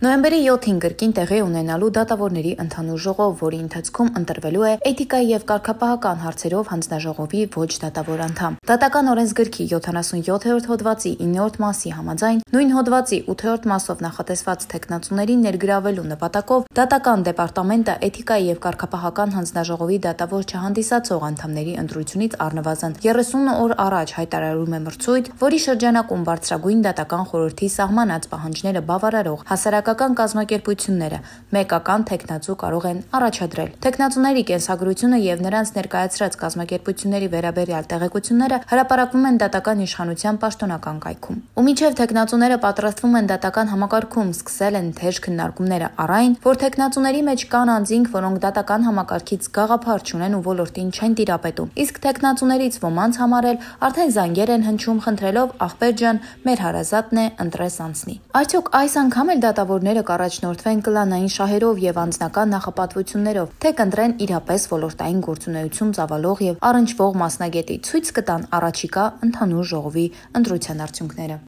Նոյեմբերի 7-ին կրկին տեղի ունենալու դատավորների ընդհանուր ժողով, որի ընթացքում ընտրվելու է էթիկայի եւ կարգապահական հարցերով հանձնաժողովի ոչ դատավոր անդամ։ Դատական օրենսգրքի 77-րդ հոդվածի 9-րդ մասի համաձայն նույն հոդվածի 8-րդ մասով նախատեսված թեկնածուներին ներգրավելու նպատակով դատական դեպարտամենտը էթիկայի եւ կարգապահական հանձնաժողովի դատավոր չհանդիսացող անդամների ընտրությունից առնվազն 30 օր առաջ հայտարարում է մրցույթ, որի շրջանակում բարձրագույն դատական խորհրդի սահմանած պահանջները բավարարող հասարակական կազմակերպությունները մեկական թեկնածու կարող են առաջադրել։ Թեկնածուների կենսագրությունը եւ նրանց ներկայացրած կազմակերպությունների վերաբերյալ տեղեկությունները հրապարակվում են դատական իշխանության պաշտոնական կայքում։ Ու մինչև թեկնածուները պատրաստվում են դատական համակարգում, սկսել են թեժ քննարկումները առ այն, որ թեկնածուների մեջ կան անձինք, որոնք դատական համակարգից գաղափար չունեն ու ոլորտին չեն տիրապետում։ Իսկ թեկնածուներից ոմանց համար էլ արդեն զանգեր են հնչում խնդրելով ախպեր ջան, մեր հարազատն է, ընտրես անցնի։ Արդյոք այս անգամ էլ դատավորները կառաջնորդվեն կլանային շահերով եւ անձնական նախապատվություններով, թե կընտրեն իրապես ոլորտային գործունեություն ծավալող եւ առնչվող մասնագետի, ցույց կտան առաջիկա ընդհանուր ժողովի ընտրության արդյունքները։